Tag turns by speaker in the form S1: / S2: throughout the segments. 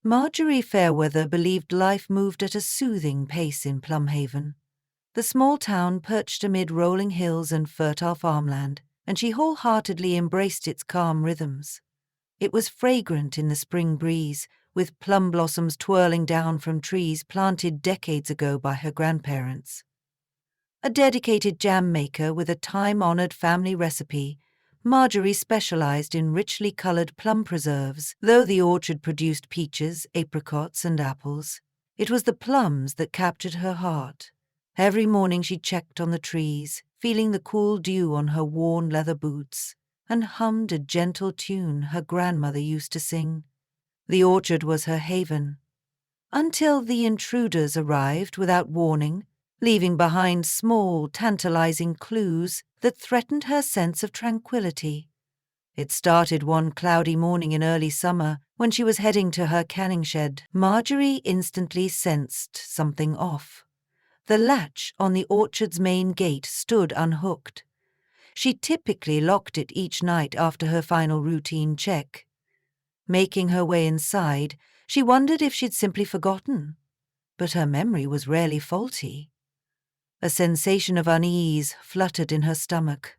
S1: Marjorie Fairweather believed life moved at a soothing pace in Plumhaven. The small town perched amid rolling hills and fertile farmland, and she wholeheartedly embraced its calm rhythms. It was fragrant in the spring breeze, with plum blossoms twirling down from trees planted decades ago by her grandparents. A dedicated jam maker with a time-honored family recipe, Marjorie specialized in richly colored plum preserves. Though the orchard produced peaches, apricots, and apples, it was the plums that captured her heart. Every morning she checked on the trees, feeling the cool dew on her worn leather boots, and hummed a gentle tune her grandmother used to sing. The orchard was her haven. Until the intruders arrived without warning, leaving behind small, tantalizing clues that threatened her sense of tranquility. It started one cloudy morning in early summer when she was heading to her canning shed. Marjorie instantly sensed something off. The latch on the orchard's main gate stood unhooked. She typically locked it each night after her final routine check. Making her way inside, she wondered if she'd simply forgotten. But her memory was rarely faulty. A sensation of unease fluttered in her stomach.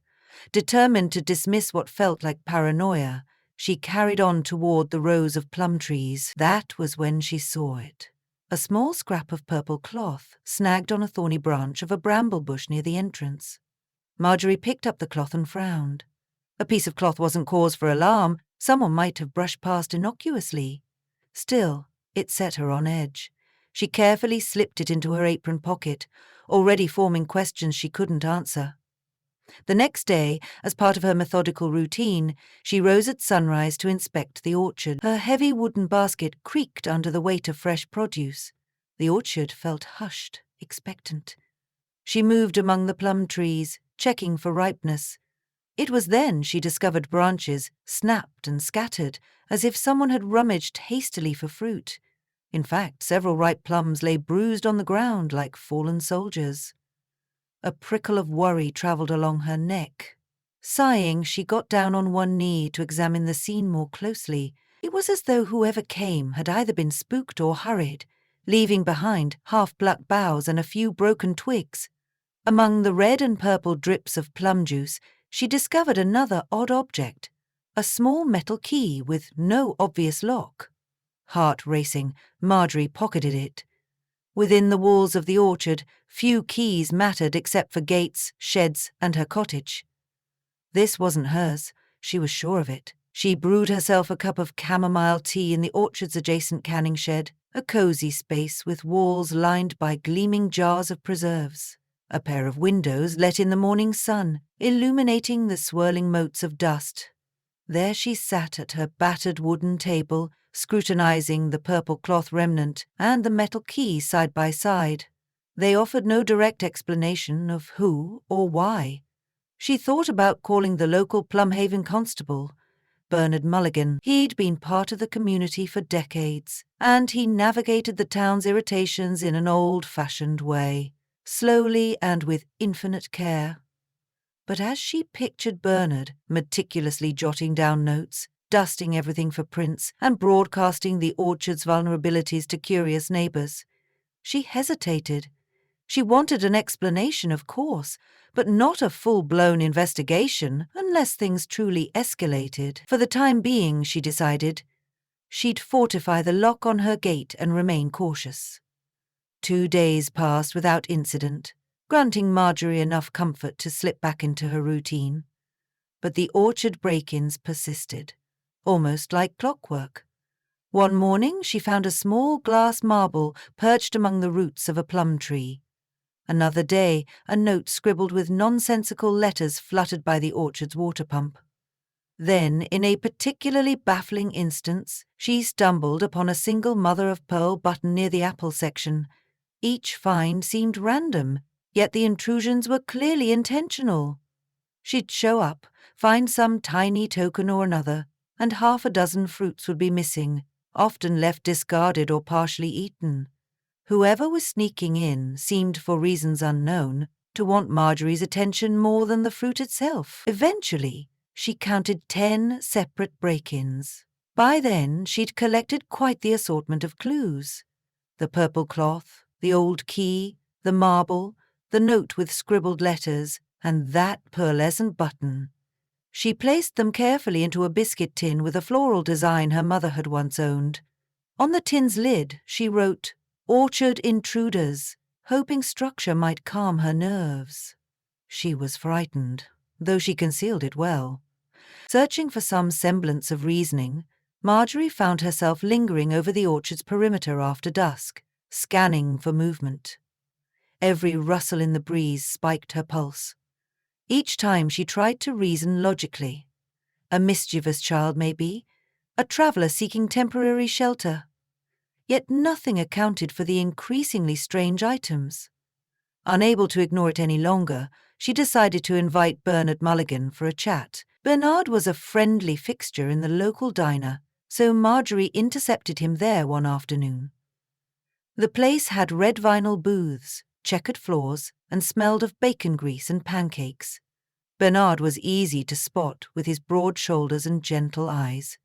S1: Determined to dismiss what felt like paranoia, she carried on toward the rows of plum trees. That was when she saw it. A small scrap of purple cloth snagged on a thorny branch of a bramble bush near the entrance. Marjorie picked up the cloth and frowned. A piece of cloth wasn't cause for alarm. Someone might have brushed past innocuously. Still, it set her on edge. She carefully slipped it into her apron pocket, already forming questions she couldn't answer. The next day, as part of her methodical routine, she rose at sunrise to inspect the orchard. Her heavy wooden basket creaked under the weight of fresh produce. The orchard felt hushed, expectant. She moved among the plum trees, checking for ripeness. It was then she discovered branches snapped and scattered, as if someone had rummaged hastily for fruit. In fact, several ripe plums lay bruised on the ground like fallen soldiers. A prickle of worry travelled along her neck. Sighing, she got down on one knee to examine the scene more closely. It was as though whoever came had either been spooked or hurried, leaving behind half-plucked boughs and a few broken twigs. Among the red and purple drips of plum juice, she discovered another odd object, a small metal key with no obvious lock. Heart racing, Marjorie pocketed it. Within the walls of the orchard, few keys mattered except for gates, sheds, and her cottage. This wasn't hers, she was sure of it. She brewed herself a cup of chamomile tea in the orchard's adjacent canning shed, a cozy space with walls lined by gleaming jars of preserves. A pair of windows let in the morning sun, illuminating the swirling motes of dust. There she sat at her battered wooden table, scrutinizing the purple cloth remnant and the metal key side by side. They offered no direct explanation of who or why. She thought about calling the local Plumhaven constable, Bernard Mulligan. He'd been part of the community for decades, and he navigated the town's irritations in an old-fashioned way, slowly and with infinite care. But as she pictured Bernard meticulously jotting down notes, dusting everything for prints, and broadcasting the orchard's vulnerabilities to curious neighbors, she hesitated. She wanted an explanation, of course, but not a full-blown investigation unless things truly escalated. For the time being, she decided, she'd fortify the lock on her gate and remain cautious. 2 days passed without incident, granting Marjorie enough comfort to slip back into her routine. But the orchard break-ins persisted, almost like clockwork. One morning she found a small glass marble perched among the roots of a plum tree. Another day, a note scribbled with nonsensical letters fluttered by the orchard's water pump. Then, in a particularly baffling instance, she stumbled upon a single mother-of-pearl button near the apple section. Each find seemed random, yet the intrusions were clearly intentional. She'd show up, find some tiny token or another, and 6 fruits would be missing, often left discarded or partially eaten. Whoever was sneaking in seemed, for reasons unknown, to want Marjorie's attention more than the fruit itself. Eventually, she counted 10 separate break-ins. By then, she'd collected quite the assortment of clues. The purple cloth, the old key, the marble, the note with scribbled letters, and that pearlescent button. She placed them carefully into a biscuit tin with a floral design her mother had once owned. On the tin's lid, she wrote, "Orchard Intruders," hoping structure might calm her nerves. She was frightened, though she concealed it well. Searching for some semblance of reasoning, Marjorie found herself lingering over the orchard's perimeter after dusk, scanning for movement. Every rustle in the breeze spiked her pulse. Each time she tried to reason logically. A mischievous child, maybe, a traveller seeking temporary shelter. Yet nothing accounted for the increasingly strange items. Unable to ignore it any longer, she decided to invite Bernard Mulligan for a chat. Bernard was a friendly fixture in the local diner, so Marjorie intercepted him there one afternoon. The place had red vinyl booths, checkered floors, and smelled of bacon grease and pancakes. Bernard was easy to spot with his broad shoulders and gentle eyes.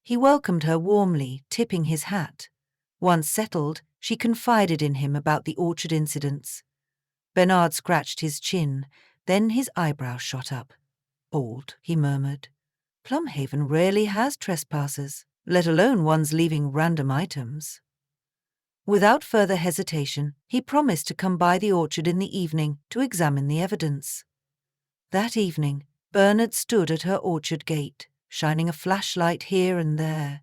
S1: He welcomed her warmly, tipping his hat. Once settled, she confided in him about the orchard incidents. Bernard scratched his chin, then his eyebrows shot up. "Old," he murmured. "Plumhaven rarely has trespassers, let alone ones leaving random items." Without further hesitation, he promised to come by the orchard in the evening to examine the evidence. That evening, Bernard stood at her orchard gate, shining a flashlight here and there.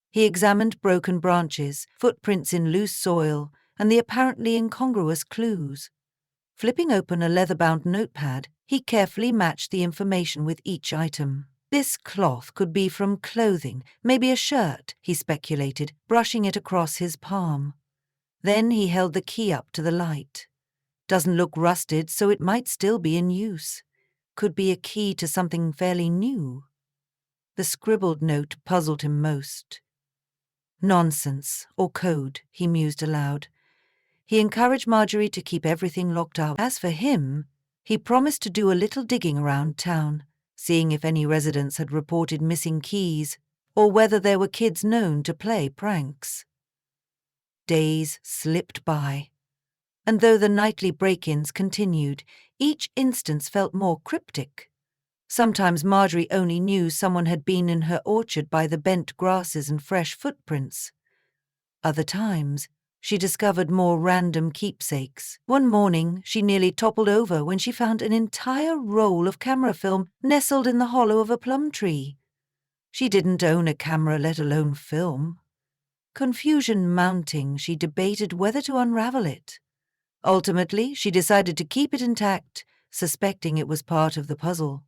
S1: He examined broken branches, footprints in loose soil, and the apparently incongruous clues. Flipping open a leather-bound notepad, he carefully matched the information with each item. This cloth could be from clothing, maybe a shirt, he speculated, brushing it across his palm. Then he held the key up to the light. Doesn't look rusted, so it might still be in use. Could be a key to something fairly new. The scribbled note puzzled him most. Nonsense, or code, he mused aloud. He encouraged Marjorie to keep everything locked up. As for him, he promised to do a little digging around town, seeing if any residents had reported missing keys, or whether there were kids known to play pranks. Days slipped by, and though the nightly break-ins continued, each instance felt more cryptic. Sometimes Marjorie only knew someone had been in her orchard by the bent grasses and fresh footprints. Other times, she discovered more random keepsakes. One morning, she nearly toppled over when she found an entire roll of camera film nestled in the hollow of a plum tree. She didn't own a camera, let alone film. Confusion mounting, she debated whether to unravel it. Ultimately, she decided to keep it intact, suspecting it was part of the puzzle.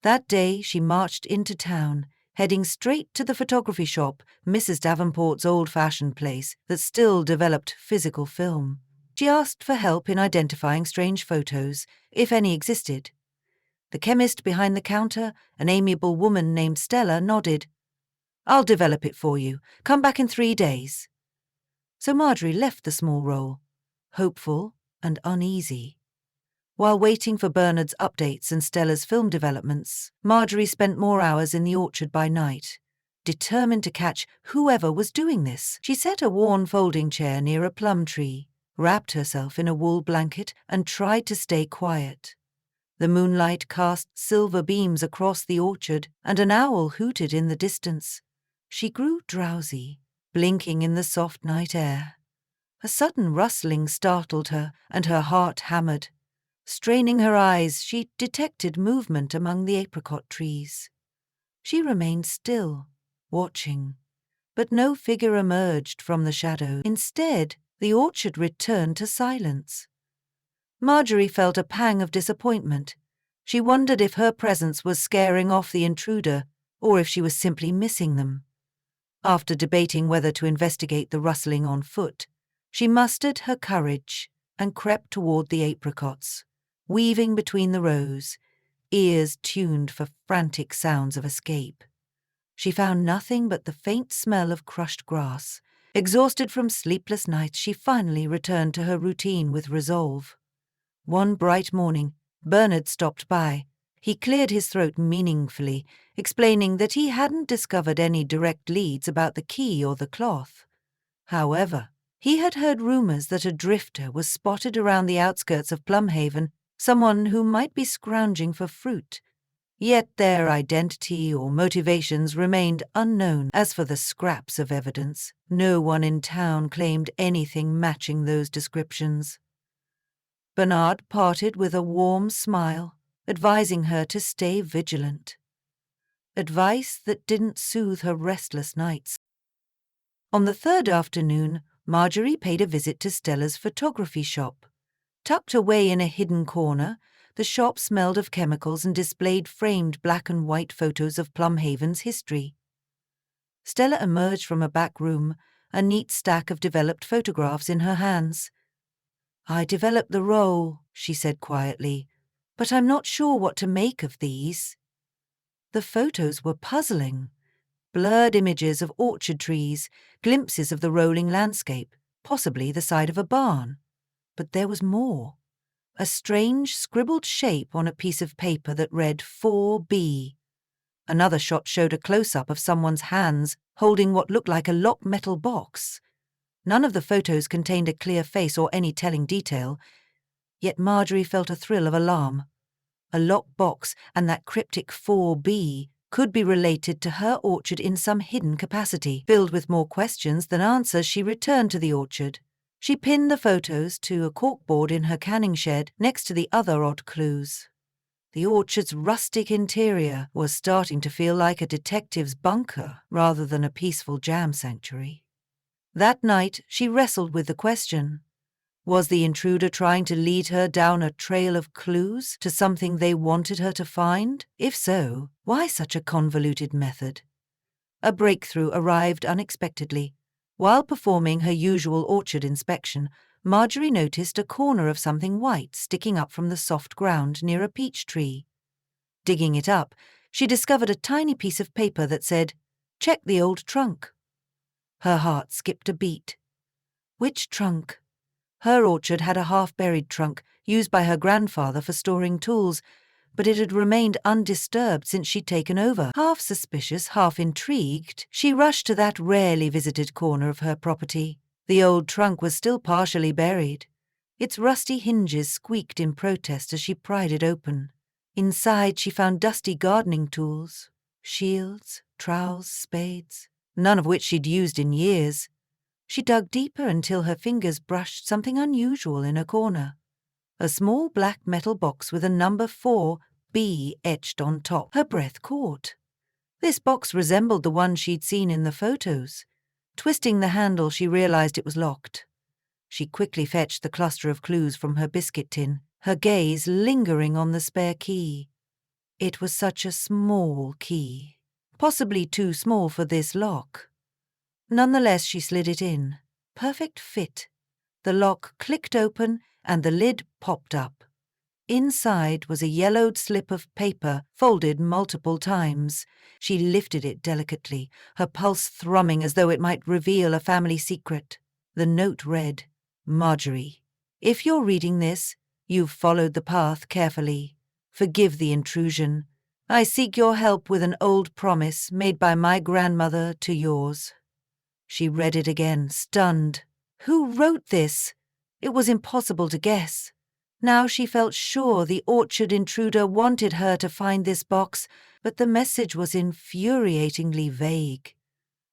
S1: That day, she marched into town, heading straight to the photography shop, Mrs. Davenport's old-fashioned place that still developed physical film. She asked for help in identifying strange photos, if any existed. The chemist behind the counter, an amiable woman named Stella, nodded. "I'll develop it for you. Come back in 3 days." So Marjorie left the small roll, hopeful and uneasy. While waiting for Bernard's updates and Stella's film developments, Marjorie spent more hours in the orchard by night. Determined to catch whoever was doing this, she set a worn folding chair near a plum tree, wrapped herself in a wool blanket, and tried to stay quiet. The moonlight cast silver beams across the orchard, and an owl hooted in the distance. She grew drowsy, blinking in the soft night air. A sudden rustling startled her, and her heart hammered. Straining her eyes, she detected movement among the apricot trees. She remained still, watching, but no figure emerged from the shadow. Instead, the orchard returned to silence. Marjorie felt a pang of disappointment. She wondered if her presence was scaring off the intruder, or if she was simply missing them. After debating whether to investigate the rustling on foot, she mustered her courage and crept toward the apricots, weaving between the rows, ears tuned for frantic sounds of escape. She found nothing but the faint smell of crushed grass. Exhausted from sleepless nights, she finally returned to her routine with resolve. One bright morning, Bernard stopped by. He cleared his throat meaningfully, explaining that he hadn't discovered any direct leads about the key or the cloth. However, he had heard rumors that a drifter was spotted around the outskirts of Plumhaven, someone who might be scrounging for fruit. Yet their identity or motivations remained unknown. As for the scraps of evidence, no one in town claimed anything matching those descriptions. Bernard parted with a warm smile, advising her to stay vigilant. Advice that didn't soothe her restless nights. On the third afternoon, Marjorie paid a visit to Stella's photography shop. Tucked away in a hidden corner, the shop smelled of chemicals and displayed framed black and white photos of Plumhaven's history. Stella emerged from a back room, a neat stack of developed photographs in her hands. "I developed the role," she said quietly, "but I'm not sure what to make of these." The photos were puzzling. Blurred images of orchard trees, glimpses of the rolling landscape, possibly the side of a barn. But there was more. A strange scribbled shape on a piece of paper that read 4B. Another shot showed a close-up of someone's hands holding what looked like a locked metal box. None of the photos contained a clear face or any telling detail, yet Marjorie felt a thrill of alarm. A locked box and that cryptic 4B could be related to her orchard in some hidden capacity. Filled with more questions than answers, she returned to the orchard. She pinned the photos to a corkboard in her canning shed next to the other odd clues. The orchard's rustic interior was starting to feel like a detective's bunker rather than a peaceful jam sanctuary. That night, she wrestled with the question: was the intruder trying to lead her down a trail of clues to something they wanted her to find? If so, why such a convoluted method? A breakthrough arrived unexpectedly. While performing her usual orchard inspection, Marjorie noticed a corner of something white sticking up from the soft ground near a peach tree. Digging it up, she discovered a tiny piece of paper that said, "Check the old trunk." Her heart skipped a beat. Which trunk? Her orchard had a half-buried trunk used by her grandfather for storing tools, but it had remained undisturbed since she'd taken over. Half suspicious, half intrigued, she rushed to that rarely visited corner of her property. The old trunk was still partially buried. Its rusty hinges squeaked in protest as she pried it open. Inside she found dusty gardening tools, shields, trowels, spades, none of which she'd used in years. She dug deeper until her fingers brushed something unusual in a corner. A small black metal box with a number 4B etched on top. Her breath caught. This box resembled the one she'd seen in the photos. Twisting the handle, she realized it was locked. She quickly fetched the cluster of clues from her biscuit tin, her gaze lingering on the spare key. It was such a small key, possibly too small for this lock. Nonetheless, she slid it in. Perfect fit. The lock clicked open and the lid popped up. Inside was a yellowed slip of paper folded multiple times. She lifted it delicately, her pulse thrumming as though it might reveal a family secret. The note read, "Marjorie, if you're reading this, you've followed the path carefully. Forgive the intrusion. I seek your help with an old promise made by my grandmother to yours." She read it again, stunned. Who wrote this? It was impossible to guess. Now she felt sure the orchard intruder wanted her to find this box, but the message was infuriatingly vague.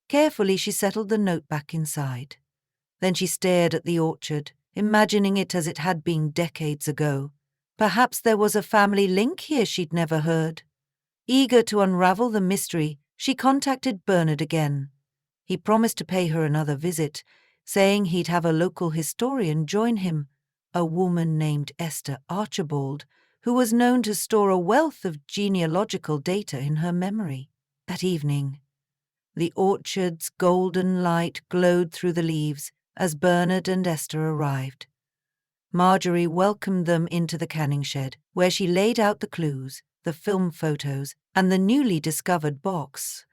S1: Carefully she settled the note back inside. Then she stared at the orchard, imagining it as it had been decades ago. Perhaps there was a family link here she'd never heard. Eager to unravel the mystery, she contacted Bernard again. He promised to pay her another visit, saying he'd have a local historian join him, a woman named Esther Archibald, who was known to store a wealth of genealogical data in her memory. That evening, the orchard's golden light glowed through the leaves as Bernard and Esther arrived. Marjorie welcomed them into the canning shed, where she laid out the clues, the film photos, and the newly discovered box.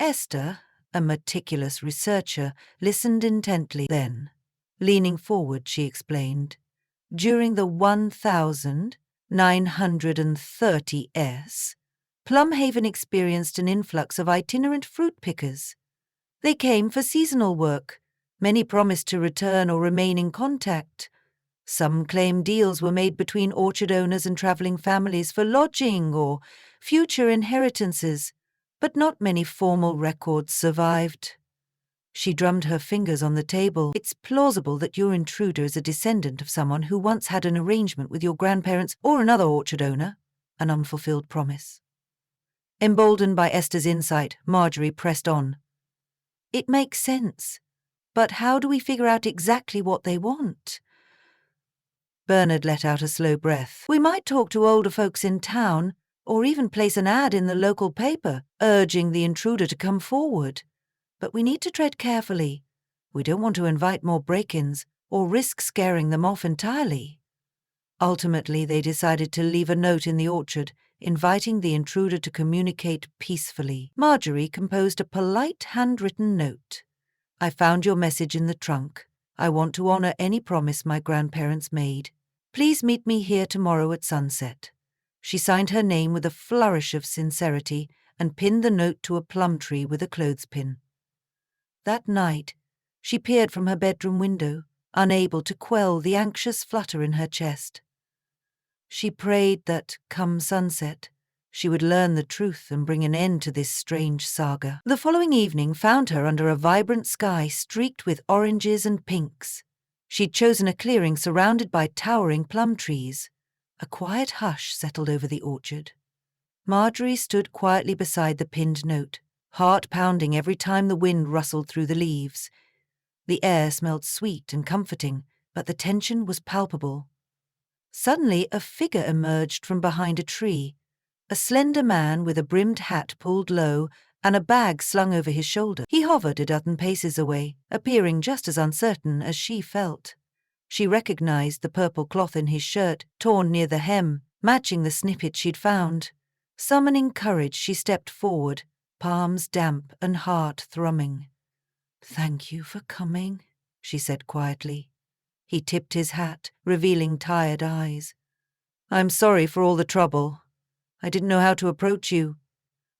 S1: Esther, a meticulous researcher, listened intently. Then, leaning forward, she explained, "During the 930s, Plumhaven experienced an influx of itinerant fruit pickers. They came for seasonal work. Many promised to return or remain in contact. Some claimed deals were made between orchard owners and traveling families for lodging or future inheritances, but not many formal records survived. She drummed her fingers on the table. It's plausible that your intruder is a descendant of someone who once had an arrangement with your grandparents or another orchard owner, an unfulfilled promise. Emboldened by Esther's insight, Marjorie pressed on. It makes sense, but how do we figure out exactly what they want? Bernard let out a slow breath. We might talk to older folks in town, or even place an ad in the local paper, urging the intruder to come forward. But we need to tread carefully. We don't want to invite more break-ins or risk scaring them off entirely. Ultimately, they decided to leave a note in the orchard, inviting the intruder to communicate peacefully. Marjorie composed a polite handwritten note. I found your message in the trunk. I want to honor any promise my grandparents made. Please meet me here tomorrow at sunset. She signed her name with a flourish of sincerity and pinned the note to a plum tree with a clothespin. That night, she peered from her bedroom window, unable to quell the anxious flutter in her chest. She prayed that, come sunset, she would learn the truth and bring an end to this strange saga. The following evening found her under a vibrant sky streaked with oranges and pinks. She'd chosen a clearing surrounded by towering plum trees. A quiet hush settled over the orchard. Marjorie stood quietly beside the pinned note, heart pounding every time the wind rustled through the leaves. The air smelled sweet and comforting, but the tension was palpable. Suddenly, a figure emerged from behind a tree, a slender man with a brimmed hat pulled low and a bag slung over his shoulder. He hovered a dozen paces away, appearing just as uncertain as she felt. She recognized the purple cloth in his shirt, torn near the hem, matching the snippet she'd found. Summoning courage, she stepped forward, palms damp and heart thrumming. "Thank you for coming," she said quietly. He tipped his hat, revealing tired eyes. "I'm sorry for all the trouble. I didn't know how to approach you."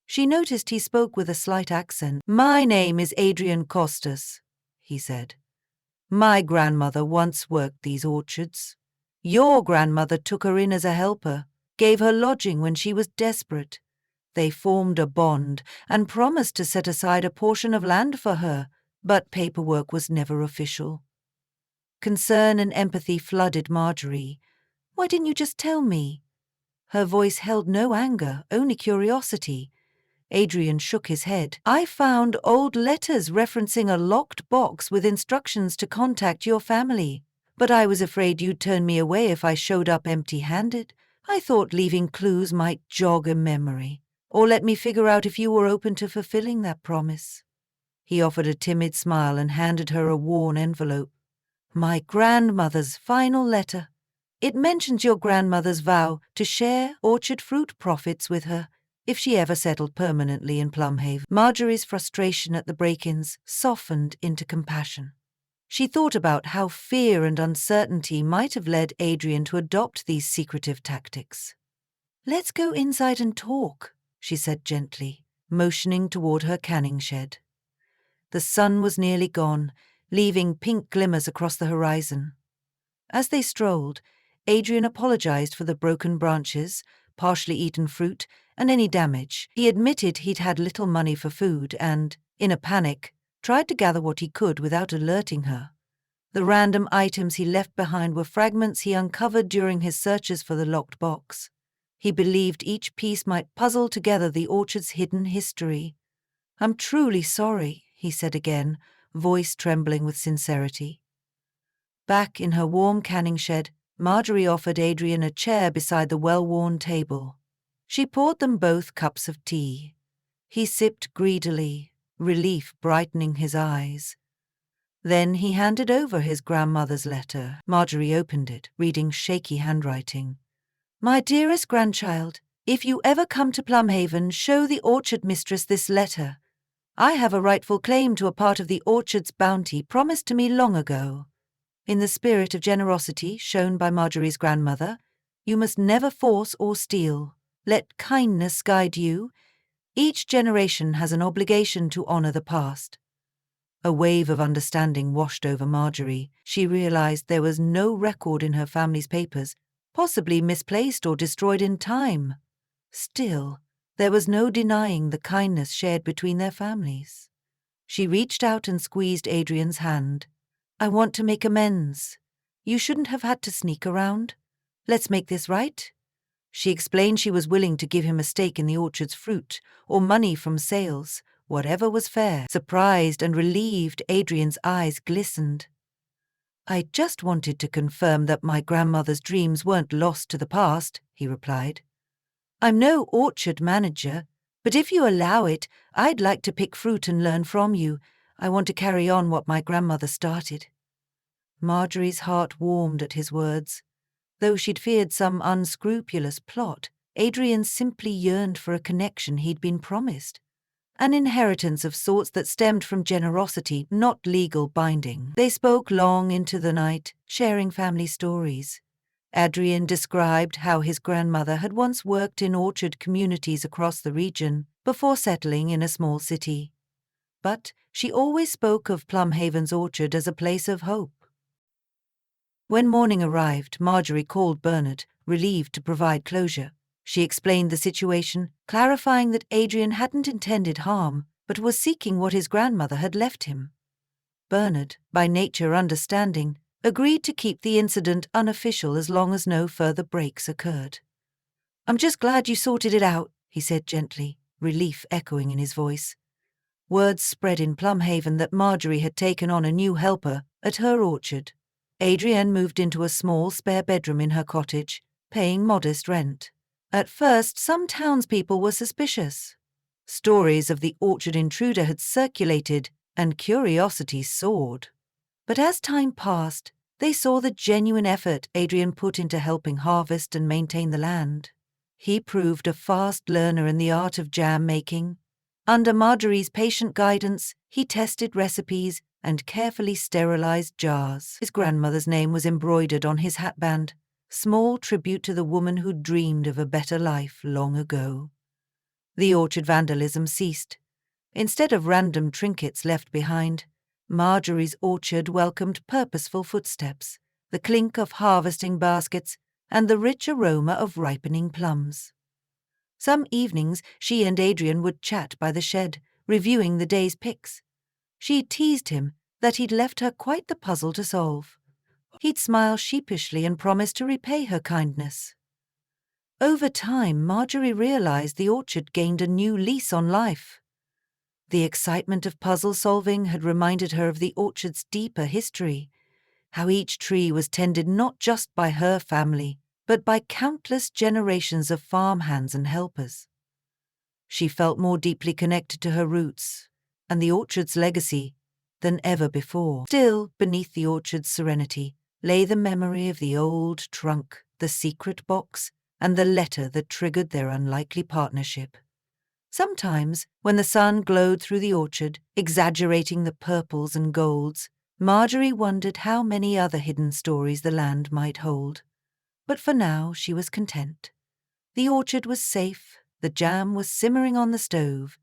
S1: She noticed he spoke with a slight accent. "My name is Adrian Costas," he said. "My grandmother once worked these orchards. Your grandmother took her in as a helper, gave her lodging when she was desperate. They formed a bond and promised to set aside a portion of land for her, but paperwork was never official." Concern and empathy flooded Marjorie. "Why didn't you just tell me?" Her voice held no anger, only curiosity. Adrian shook his head. "I found old letters referencing a locked box with instructions to contact your family, but I was afraid you'd turn me away if I showed up empty-handed. I thought leaving clues might jog a memory, or let me figure out if you were open to fulfilling that promise." He offered a timid smile and handed her a worn envelope. "My grandmother's final letter. It mentions your grandmother's vow to share orchard fruit profits with her if she ever settled permanently in Plumhaven." Marjorie's frustration at the break-ins softened into compassion. She thought about how fear and uncertainty might have led Adrian to adopt these secretive tactics. "Let's go inside and talk," she said gently, motioning toward her canning shed. The sun was nearly gone, leaving pink glimmers across the horizon. As they strolled, Adrian apologized for the broken branches, partially eaten fruit, and any damage. He admitted he'd had little money for food and, in a panic, tried to gather what he could without alerting her. The random items he left behind were fragments he uncovered during his searches for the locked box. He believed each piece might puzzle together the orchard's hidden history. "I'm truly sorry," he said again, voice trembling with sincerity. Back in her warm canning shed, Marjorie offered Adrian a chair beside the well-worn table. She poured them both cups of tea. He sipped greedily, relief brightening his eyes. Then he handed over his grandmother's letter. Marjorie opened it, reading shaky handwriting. "My dearest grandchild, if you ever come to Plumhaven, show the orchard mistress this letter. I have a rightful claim to a part of the orchard's bounty promised to me long ago." In the spirit of generosity shown by Marjorie's grandmother, You must never force or steal. Let kindness guide you. Each generation has an obligation to honor the past. A wave of understanding washed over Marjorie. She realized there was no record in her family's papers, possibly misplaced or destroyed in time. Still, there was no denying the kindness shared between their families. She reached out and squeezed Adrian's hand. I want to make amends. You shouldn't have had to sneak around. Let's make this right. She explained she was willing to give him a stake in the orchard's fruit or money from sales, whatever was fair. Surprised and relieved, Adrian's eyes glistened. I just wanted to confirm that my grandmother's dreams weren't lost to the past, he replied. I'm no orchard manager, but if you allow it, I'd like to pick fruit and learn from you. I want to carry on what my grandmother started. Marjorie's heart warmed at his words. Though she'd feared some unscrupulous plot, Adrian simply yearned for a connection he'd been promised. An inheritance of sorts that stemmed from generosity, not legal binding. They spoke long into the night, sharing family stories. Adrian described how his grandmother had once worked in orchard communities across the region before settling in a small city. But she always spoke of Plumhaven's orchard as a place of hope. When morning arrived, Marjorie called Bernard, relieved to provide closure. She explained the situation, clarifying that Adrian hadn't intended harm, but was seeking what his grandmother had left him. Bernard, by nature understanding, agreed to keep the incident unofficial as long as no further breaks occurred. I'm just glad you sorted it out, he said gently, relief echoing in his voice. Words spread in Plumhaven that Marjorie had taken on a new helper at her orchard. Adrienne moved into a small spare bedroom in her cottage, paying modest rent. At first, some townspeople were suspicious. Stories of the orchard intruder had circulated, and curiosity soared. But as time passed, they saw the genuine effort Adrian put into helping harvest and maintain the land. He proved a fast learner in the art of jam making. Under Marjorie's patient guidance, he tested recipes and carefully sterilized jars. His grandmother's name was embroidered on his hatband, small tribute to the woman who dreamed of a better life long ago. The orchard vandalism ceased. Instead of random trinkets left behind, Marjorie's orchard welcomed purposeful footsteps, the clink of harvesting baskets, and the rich aroma of ripening plums. Some evenings she and Adrian would chat by the shed, reviewing the day's picks. She teased him that he'd left her quite the puzzle to solve. He'd smile sheepishly and promise to repay her kindness. Over time, Marjorie realized the orchard gained a new lease on life. The excitement of puzzle solving had reminded her of the orchard's deeper history, how each tree was tended not just by her family, but by countless generations of farmhands and helpers. She felt more deeply connected to her roots and the orchard's legacy than ever before. Still, beneath the orchard's serenity, lay the memory of the old trunk, the secret box, and the letter that triggered their unlikely partnership. Sometimes, when the sun glowed through the orchard, exaggerating the purples and golds, Marjorie wondered how many other hidden stories the land might hold. But for now she was content. The orchard was safe, the jam was simmering on the stove,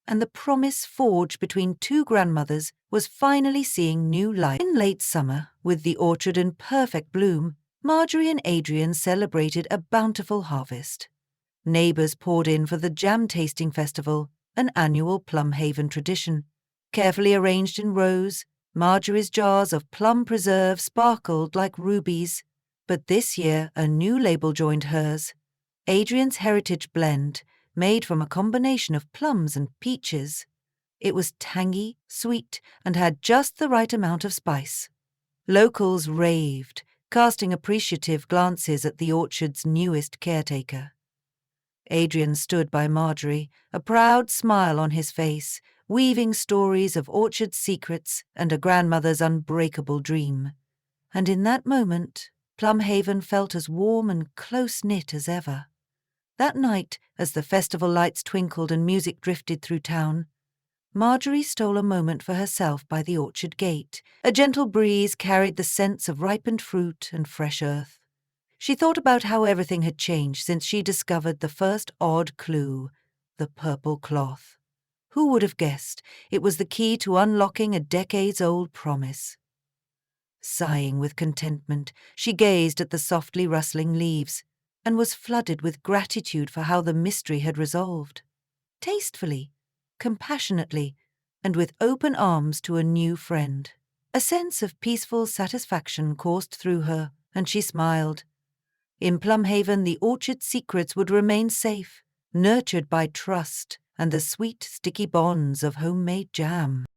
S1: and the promise forged between two grandmothers was finally seeing new light. In late summer, with the orchard in perfect bloom, Marjorie and Adrian celebrated a bountiful harvest. Neighbours poured in for the jam tasting festival, an annual Plumhaven tradition. Carefully arranged in rows, Marjorie's jars of plum preserve sparkled like rubies. But this year a new label joined hers, Adrian's Heritage Blend, made from a combination of plums and peaches. It was tangy, sweet, and had just the right amount of spice. Locals raved, casting appreciative glances at the orchard's newest caretaker. Adrian stood by Marjorie, a proud smile on his face, weaving stories of orchard secrets and a grandmother's unbreakable dream. And in that moment, Plumhaven felt as warm and close-knit as ever. That night, as the festival lights twinkled and music drifted through town, Marjorie stole a moment for herself by the orchard gate. A gentle breeze carried the scents of ripened fruit and fresh earth. She thought about how everything had changed since she discovered the first odd clue, the purple cloth. Who would have guessed it was the key to unlocking a decades-old promise? Sighing with contentment, she gazed at the softly rustling leaves and was flooded with gratitude for how the mystery had resolved. Tastefully, compassionately, and with open arms to a new friend. A sense of peaceful satisfaction coursed through her, and she smiled. In Plumhaven, the orchard's secrets would remain safe, nurtured by trust and the sweet, sticky bonds of homemade jam.